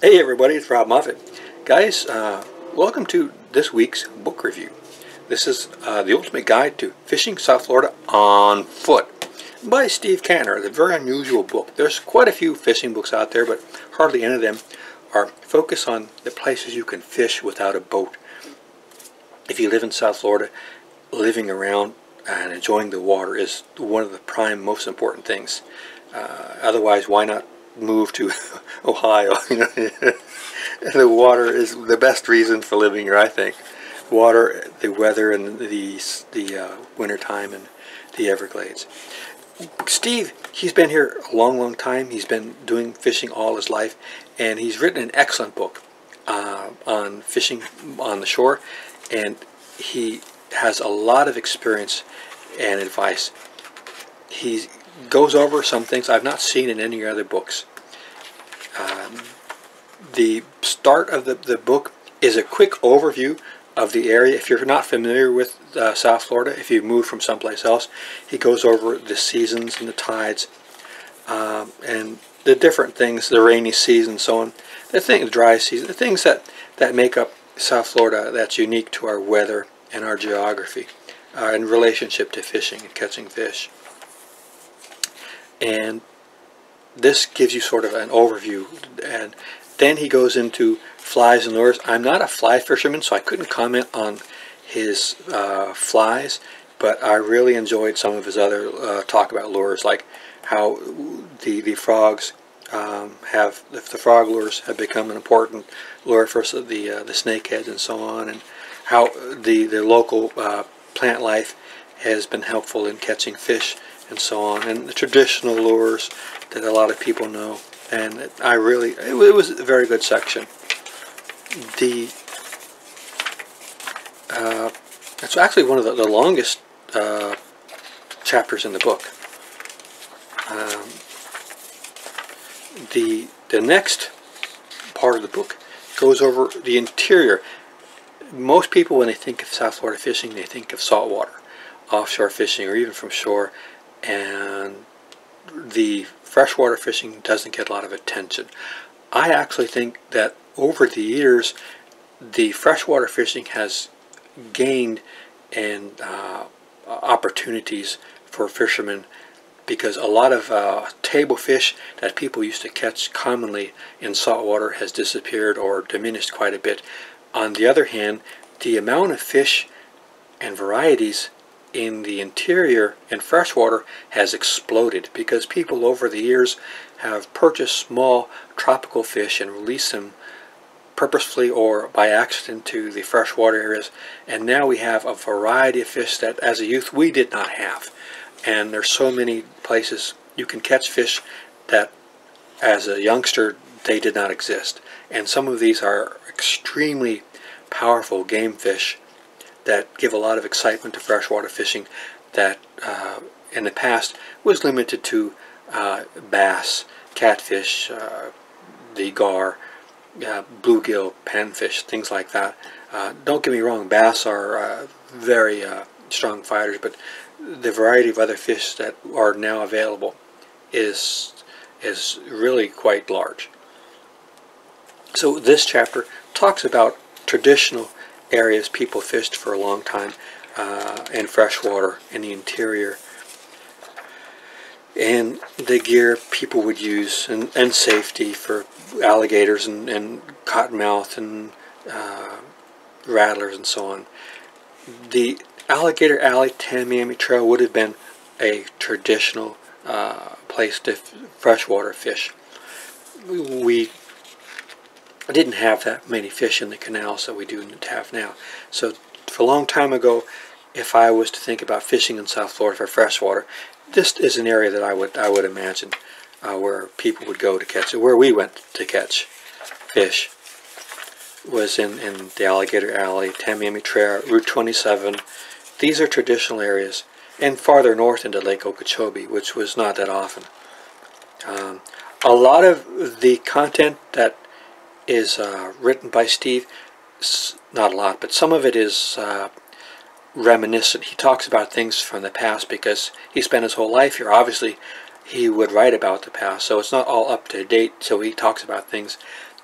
Hey everybody, it's Rob Moffat. Guys, welcome to this week's book review. This is The Ultimate Guide to Fishing South Florida on Foot by Steve Kantner. It's a very unusual book. There's quite a few fishing books out there, but hardly any of them are focused on the places you can fish without a boat. If you live in South Florida, living around and enjoying the water is one of the prime most important things. Otherwise, why not move to Ohio? The water is the best reason for living here, I think. Water, the weather, and the winter time and the Everglades. Steve, he's been here a long time. He's been doing fishing all his life, and he's written an excellent book on fishing on the shore, and he has a lot of experience and advice. He goes over some things I've not seen in any other books. The start of the book is a quick overview of the area. If you're not familiar with South Florida, if you moved from someplace else, he goes over the seasons and the tides and the different things, the rainy season and so on, the dry season, the things that make up South Florida that's unique to our weather and our geography in relationship to fishing and catching fish. And this gives you sort of an overview, and then he goes into flies and lures. I'm not a fly fisherman, so I couldn't comment on his flies, but I really enjoyed some of his other talk about lures, like how the frogs the frog lures have become an important lure for the snakeheads and so on, and how the local plant life has been helpful in catching fish and so on, and the traditional lures that a lot of people know. And it was a very good section. It's actually one of the longest chapters in the book. The next part of the book goes over the interior. Most people, when they think of South Florida fishing, they think of saltwater, offshore fishing, or even from shore, and the freshwater fishing doesn't get a lot of attention. I actually think that over the years, the freshwater fishing has gained in opportunities for fishermen, because a lot of table fish that people used to catch commonly in saltwater has disappeared or diminished quite a bit. On the other hand, the amount of fish and varieties in the interior and freshwater has exploded, because people over the years have purchased small tropical fish and released them purposefully or by accident to the freshwater areas, and now we have a variety of fish that as a youth we did not have. And there's so many places you can catch fish that as a youngster they did not exist, and some of these are extremely powerful game fish that give a lot of excitement to freshwater fishing that in the past was limited to bass, catfish, the gar, bluegill, panfish, things like that. Don't get me wrong, bass are very strong fighters, but the variety of other fish that are now available is really quite large. So this chapter talks about traditional areas people fished for a long time in freshwater in the interior, and the gear people would use, and safety for alligators and cottonmouth and rattlers and so on. The Alligator Alley Tamiami Trail would have been a traditional place to freshwater fish. We didn't have that many fish in the canals that we do have now. So for a long time ago, if I was to think about fishing in South Florida for freshwater, this is an area that I would imagine where people would go to catch it. Where we went to catch fish was in the Alligator Alley, Tamiami Trail, Route 27. These are traditional areas, and farther north into Lake Okeechobee, which was not that often. A lot of the content that is written by Steve, not a lot, but some of it is reminiscent. He talks about things from the past because he spent his whole life here. Obviously, he would write about the past, so it's not all up to date. So he talks about things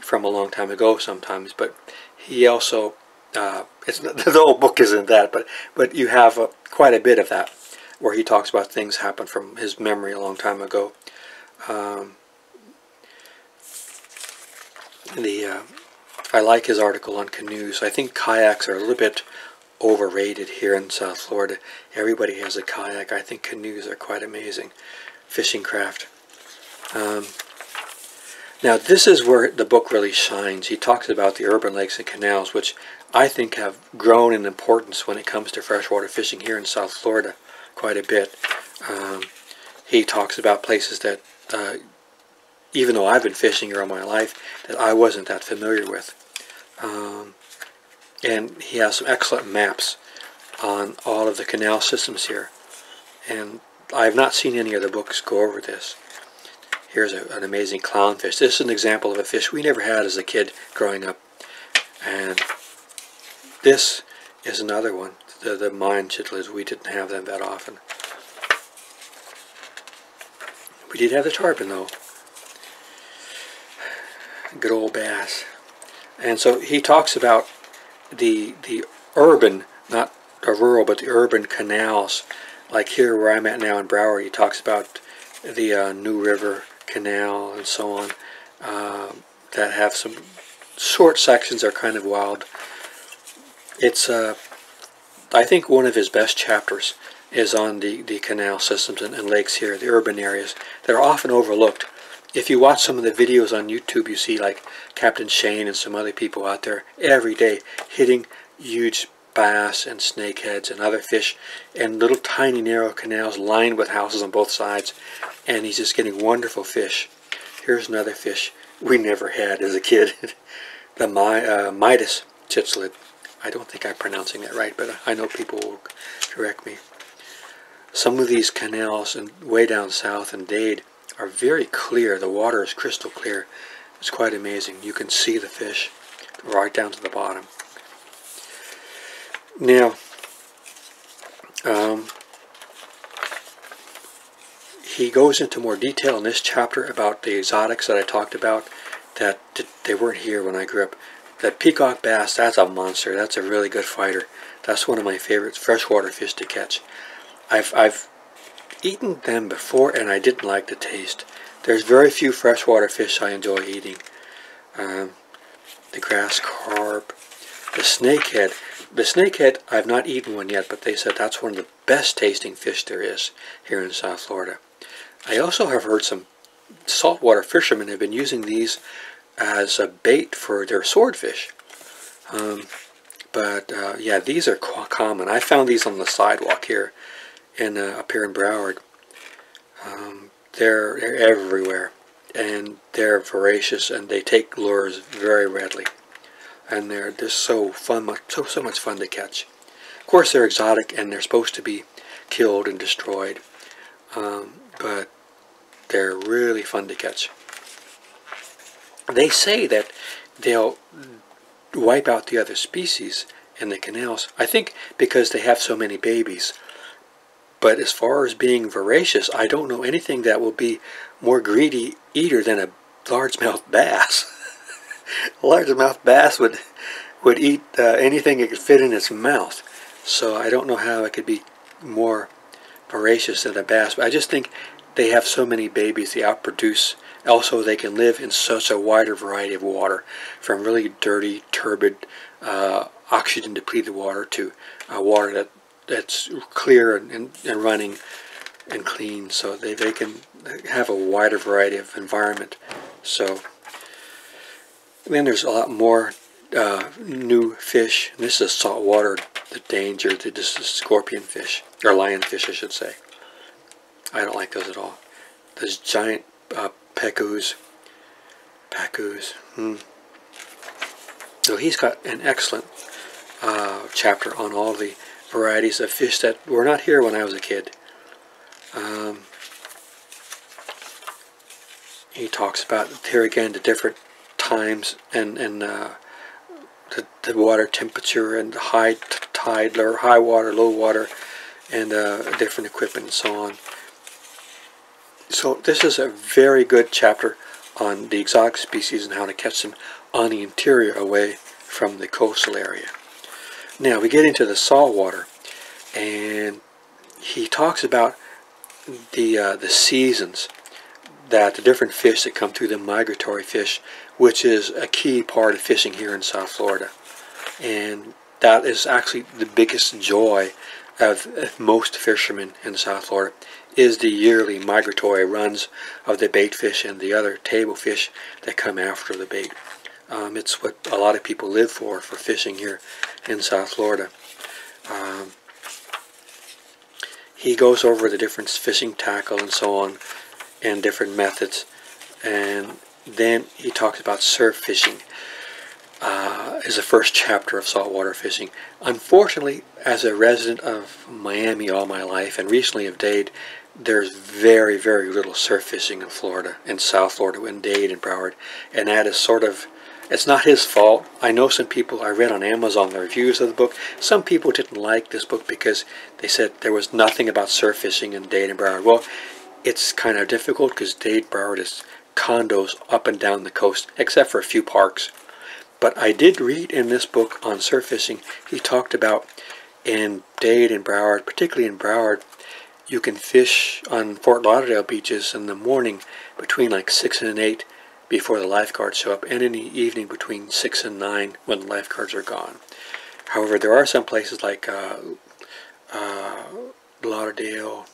from a long time ago sometimes, but he also, the whole book isn't that, but you have quite a bit of that, where he talks about things happen from his memory a long time ago. I like his article on canoes. I think kayaks are a little bit overrated here in South Florida. Everybody has a kayak. I think canoes are quite amazing fishing craft. Now this is where the book really shines. He talks about the urban lakes and canals, which I think have grown in importance when it comes to freshwater fishing here in South Florida quite a bit. He talks about places that, even though I've been fishing here all my life, that I wasn't that familiar with. And he has some excellent maps on all of the canal systems here. And I have not seen any other books go over this. Here's an amazing clownfish. This is an example of a fish we never had as a kid growing up. And this is another one. The mine chitlers, we didn't have them that often. We did have the tarpon though. Good old bass. And so he talks about the urban, not the rural, but the urban canals. Like here where I'm at now in Broward, he talks about the New River Canal and so on, that have some short sections that are kind of wild. It's, I think one of his best chapters is on the canal systems and lakes here, the urban areas that are often overlooked. If you watch some of the videos on YouTube, you see like Captain Shane and some other people out there every day hitting huge bass and snakeheads and other fish in little tiny narrow canals lined with houses on both sides, and he's just getting wonderful fish. Here's another fish we never had as a kid. The Midas chitslid. I don't think I'm pronouncing that right, but I know people will correct me. Some of these canals and way down south in Dade are very clear. The water is crystal clear. It's quite amazing. You can see the fish right down to the bottom. Now, he goes into more detail in this chapter about the exotics that I talked about, that they weren't here when I grew up. That peacock bass, that's a monster. That's a really good fighter. That's one of my favorite freshwater fish to catch. I've eaten them before and I didn't like the taste. There's very few freshwater fish I enjoy eating. The grass carp, the snakehead. The snakehead, I've not eaten one yet, but they said that's one of the best tasting fish there is here in South Florida. I also have heard some saltwater fishermen have been using these as a bait for their swordfish. Yeah, these are common. I found these on the sidewalk here up here in Broward. They're everywhere, and they're voracious, and they take lures very readily, and they're just so much fun to catch. Of course, they're exotic, and they're supposed to be killed and destroyed, but they're really fun to catch. They say that they'll wipe out the other species in the canals, I think because they have so many babies. But as far as being voracious, I don't know anything that will be more greedy eater than a largemouth bass. A largemouth bass would eat anything it could fit in its mouth. So I don't know how it could be more voracious than a bass. But I just think they have so many babies, they outproduce. Also, they can live in such a wider variety of water, from really dirty, turbid, oxygen-depleted water to water that's clear and running and clean. So they can have a wider variety of environment. So then there's a lot more new fish. This is saltwater, the danger. This is scorpion fish, or lionfish, I should say. I don't like those at all. There's giant pacus. So he's got an excellent chapter on all the varieties of fish that were not here when I was a kid. He talks about here again the different times and the water temperature and the high tide or high water, low water, and different equipment and so on. So this is a very good chapter on the exotic species and how to catch them on the interior away from the coastal area. Now we get into the saltwater, and he talks about the seasons, that the different fish that come through, the migratory fish, which is a key part of fishing here in South Florida. And that is actually the biggest joy of most fishermen in South Florida, is the yearly migratory runs of the bait fish and the other table fish that come after the bait. It's what a lot of people live for fishing here in South Florida. He goes over the different fishing tackle and so on, and different methods, and then he talks about surf fishing. Is the first chapter of saltwater fishing. Unfortunately, as a resident of Miami all my life, and recently of Dade, there's very, very little surf fishing in Florida, in South Florida, in Dade and Broward, and that is sort of, it's not his fault. I know some people, I read on Amazon the reviews of the book, some people didn't like this book because they said there was nothing about surf fishing in Dade and Broward. Well, it's kind of difficult because Dade, Broward is condos up and down the coast, except for a few parks. But I did read in this book on surf fishing, he talked about in Dade and Broward, particularly in Broward, you can fish on Fort Lauderdale beaches in the morning between like 6 and 8 before the lifeguards show up, and in the evening between 6 and 9 when the lifeguards are gone. However, there are some places like Lauderdale,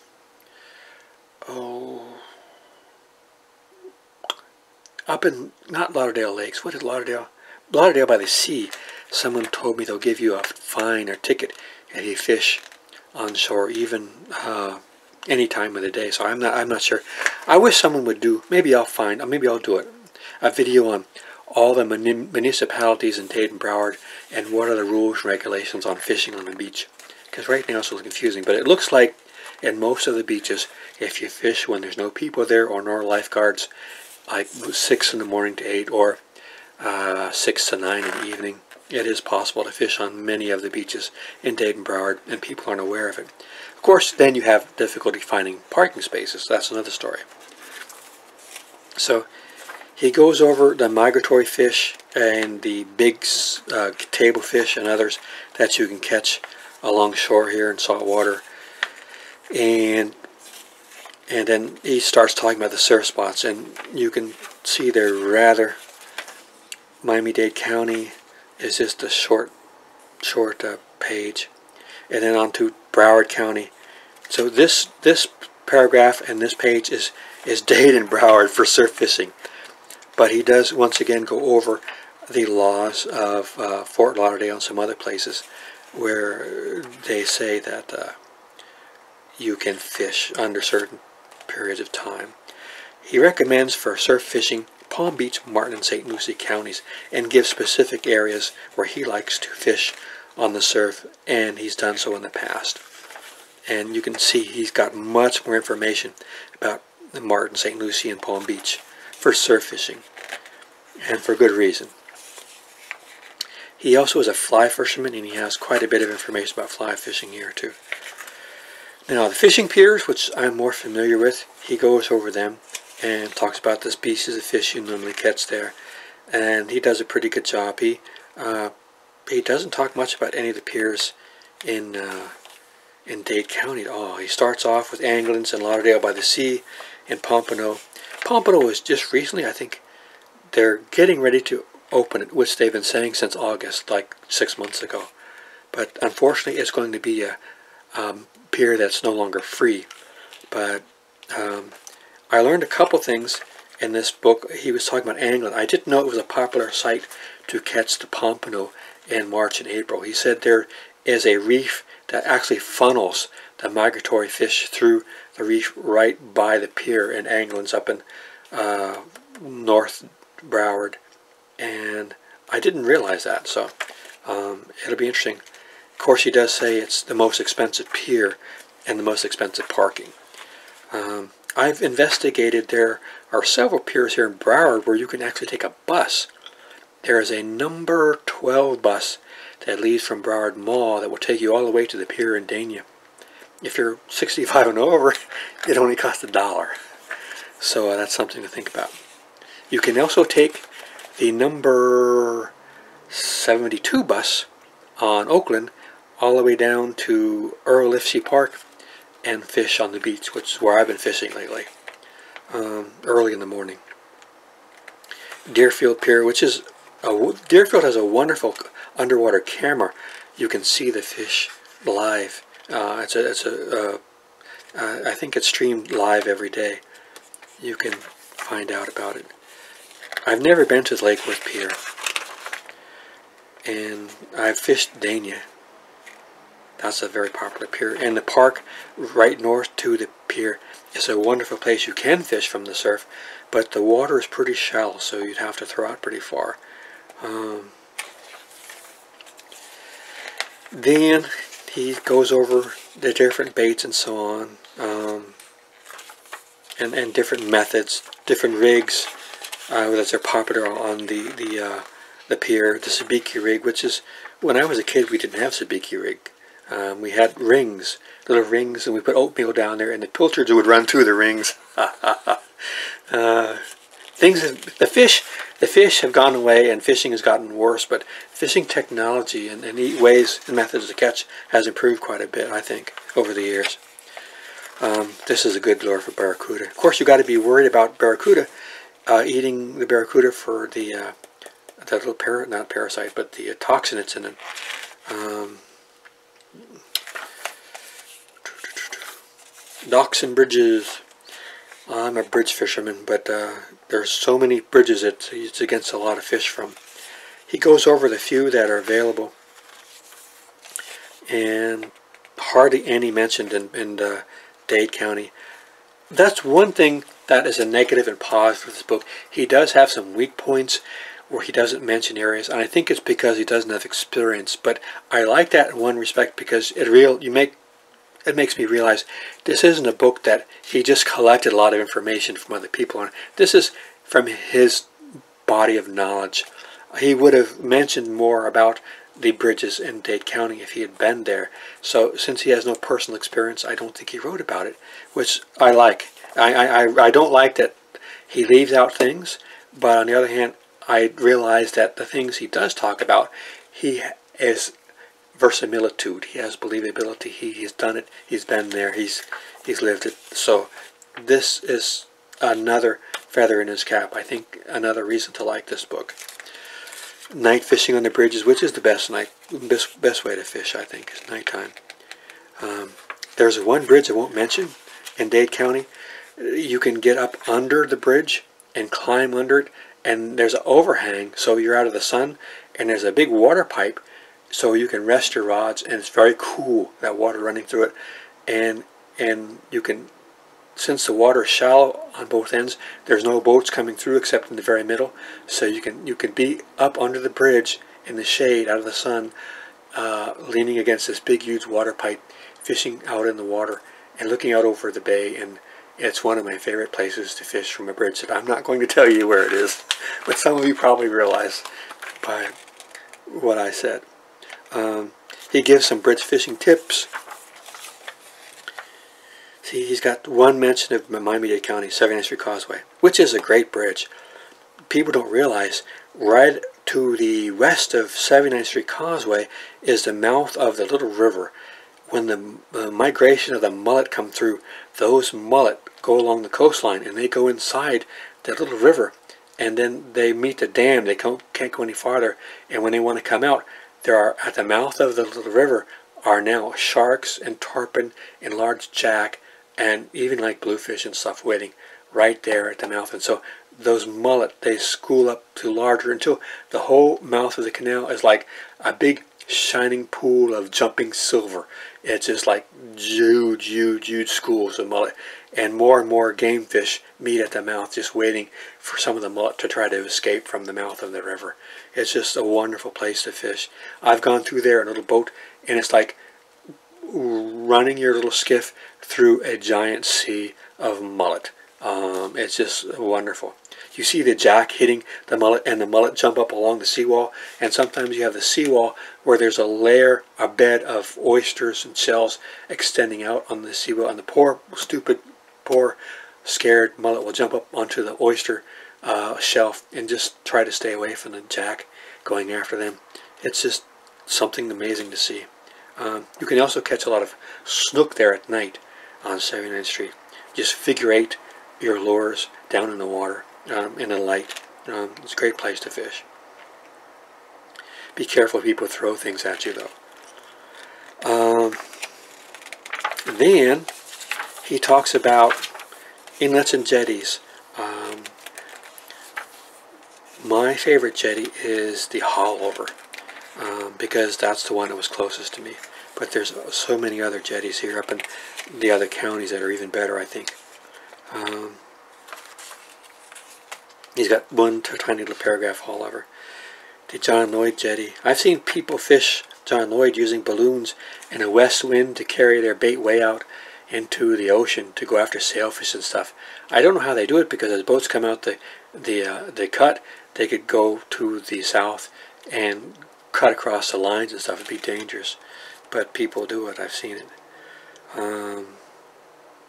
up in, not Lauderdale Lakes, what is Lauderdale? Lauderdale by the sea. Someone told me they'll give you a fine or ticket if you fish on shore, even any time of the day. So I'm not sure. I wish someone would do, maybe I'll do it, a video on all the municipalities in Dade and Broward and what are the rules and regulations on fishing on the beach. Because right now it's a little confusing, but it looks like in most of the beaches, if you fish when there's no people there or no lifeguards, like 6 in the morning to 8 or 6 to 9 in the evening, it is possible to fish on many of the beaches in Dade and Broward, and people aren't aware of it. Of course, then you have difficulty finding parking spaces. That's another story. So he goes over the migratory fish and the big table fish and others that you can catch along shore here in saltwater. And then he starts talking about the surf spots, and you can see they're rather, Miami-Dade County is just a short page, and then on to Broward County. So this paragraph and this page is Dade and Broward for surf fishing, but he does once again go over the laws of Fort Lauderdale and some other places where they say that you can fish under certain periods of time. He recommends for surf fishing Palm Beach, Martin, and St. Lucie counties, and gives specific areas where he likes to fish on the surf, and he's done so in the past. And you can see he's got much more information about the Martin, St. Lucie, and Palm Beach for surf fishing, and for good reason. He also is a fly fisherman, and he has quite a bit of information about fly fishing here too. Now the fishing piers, which I'm more familiar with, he goes over them and talks about the species of fish you normally catch there, and he does a pretty good job. He doesn't talk much about any of the piers in Dade County at all. He starts off with Anglin's and Lauderdale by the Sea and Pompano. Pompano is just recently, I think, they're getting ready to open it, which they've been saying since August, like 6 months ago. But unfortunately, it's going to be a pier that's no longer free. But I learned a couple things in this book. He was talking about angling. I didn't know it was a popular site to catch the pompano in March and April. He said there is a reef that actually funnels the migratory fish through the reef right by the pier in Anglin's up in North Broward. And I didn't realize that, so it'll be interesting. Of course, he does say it's the most expensive pier and the most expensive parking. I've investigated, there are several piers here in Broward where you can actually take a bus. There is a number 12 bus that leaves from Broward Mall that will take you all the way to the pier in Dania. If you're 65 and over, it only costs $1. So that's something to think about. You can also take the number 72 bus on Oakland all the way down to Earl Lifshey Park and fish on the beach, which is where I've been fishing lately, early in the morning. Deerfield Pier, Deerfield has a wonderful underwater camera. You can see the fish live. I think it's streamed live every day. You can find out about it. I've never been to Lake Worth Pier, and I've fished Dania. That's a very popular pier. And the park right north to the pier is a wonderful place. You can fish from the surf, but the water is pretty shallow, so you'd have to throw out pretty far. Then he goes over the different baits and so on, and different methods, different rigs that are popular on the pier. The sabiki rig, which is, when I was a kid, we didn't have sabiki rig. We had rings, little rings, and we put oatmeal down there, and the pilchards would run through the rings. The fish have gone away, and fishing has gotten worse, but fishing technology and ways and methods to catch has improved quite a bit, I think, over the years. This is a good lure for barracuda. Of course, you got to be worried about barracuda, eating the barracuda for the little not parasite, but the toxin that's in it. Docks and bridges. I'm a bridge fisherman, but there's so many bridges it's against a lot of fish from. He goes over the few that are available, and hardly any mentioned in Dade County. That's one thing that is a negative and positive for this book. He does have some weak points where he doesn't mention areas, and I think it's because he doesn't have experience. But I like that in one respect, because it makes me realize this isn't a book that he just collected a lot of information from other people on. This is from his body of knowledge. He would have mentioned more about the bridges in Dade County if he had been there. So since he has no personal experience, I don't think he wrote about it, which I like. I don't like that he leaves out things, but on the other hand, I realize that the things he does talk about, he is verisimilitude. He has believability. He's done it. He's been there. He's lived it. So this is another feather in his cap. I think another reason to like this book. Night fishing on the bridges, which is the best way to fish, I think, is nighttime. There's one bridge I won't mention in Dade County. You can get up under the bridge and climb under it, and there's an overhang, so you're out of the sun, and there's a big water pipe, so you can rest your rods, and it's very cool, that water running through it. And you can, since the water is shallow on both ends, there's no boats coming through except in the very middle, so you can be up under the bridge in the shade, out of the sun, leaning against this big huge water pipe, fishing out in the water and looking out over the bay. And it's one of my favorite places to fish from a bridge that I'm not going to tell you where it is, but some of you probably realize by what I said. He gives some bridge fishing tips. See, he's got one mention of Miami-Dade County, 79th Street Causeway, which is a great bridge. People don't realize, right to the west of 79th Street Causeway is the mouth of the little river. When the migration of the mullet come through, those mullet go along the coastline, and they go inside the little river, and then they meet the dam. They can't go any farther, and when they want to come out, there are, at the mouth of the little river, are now sharks and tarpon and large jack and even like bluefish and stuff waiting right there at the mouth. And so those mullet, they school up to larger until the whole mouth of the canal is like a big shining pool of jumping silver. It's just like huge, huge, huge schools of mullet. And more game fish meet at the mouth, just waiting for some of the mullet to try to escape from the mouth of the river. It's just a wonderful place to fish. I've gone through there in a little boat, and it's like running your little skiff through a giant sea of mullet. It's just wonderful. You see the jack hitting the mullet, and the mullet jump up along the seawall, and sometimes you have the seawall where there's a layer, a bed of oysters and shells extending out on the seawall, and the poor, stupid, poor, scared mullet will jump up onto the oyster shelf and just try to stay away from the jack going after them. It's just something amazing to see. You can also catch a lot of snook there at night on 79th Street. Just figure eight your lures down in the water in the light. It's a great place to fish. Be careful if people throw things at you, though. Then he talks about inlets and jetties. My favorite jetty is the Haulover, because that's the one that was closest to me. But there's so many other jetties here up in the other counties that are even better, I think. He's got one tiny little paragraph Haulover. The John Lloyd jetty. I've seen people fish John Lloyd using balloons in a west wind to carry their bait way out into the ocean to go after sailfish and stuff. I don't know how they do it, because as boats come out the cut, they could go to the south and cut across the lines and stuff. It'd be dangerous, but people do it. I've seen it.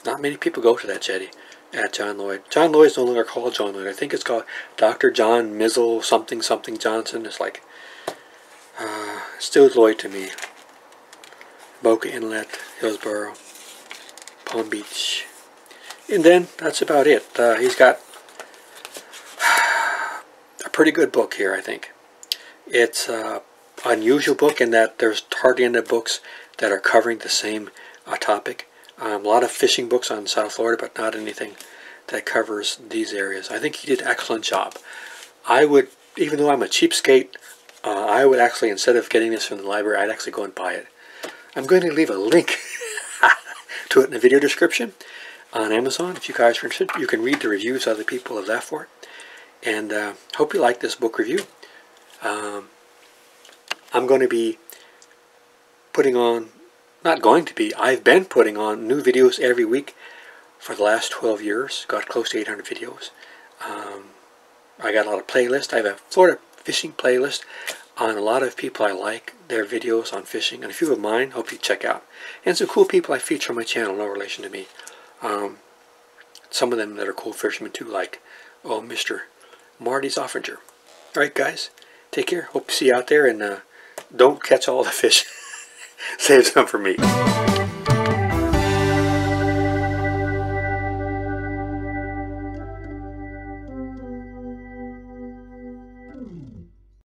Not many people go to that jetty at John Lloyd. John Lloyd is no longer called John Lloyd. I think it's called Dr. John Mizzle something something Johnson. It's like still Lloyd to me. Boca Inlet, Hillsborough, Palm Beach. And then that's about it. He's got a pretty good book here, I think. It's an unusual book in that there's hardly any books that are covering the same topic. A lot of fishing books on South Florida, but not anything that covers these areas. I think he did an excellent job. I would, even though I'm a cheapskate, I would actually, instead of getting this from the library, I'd actually go and buy it. I'm going to leave a link to it in the video description on Amazon. If you guys are interested, you can read the reviews other people have left for it. And hope you like this book review. I'm going to be putting on, not going to be, I've been putting on new videos every week for the last 12 years. Got close to 800 videos. I got a lot of playlists. I have a Florida fishing playlist on a lot of people I like, their videos on fishing, and a few of mine hope you check out. And some cool people I feature on my channel, no relation to me. Some of them that are cool fishermen too, like, oh, Mr. Marty Zoffinger. Alright guys, take care. Hope to see you out there, and don't catch all the fish. Save some for me.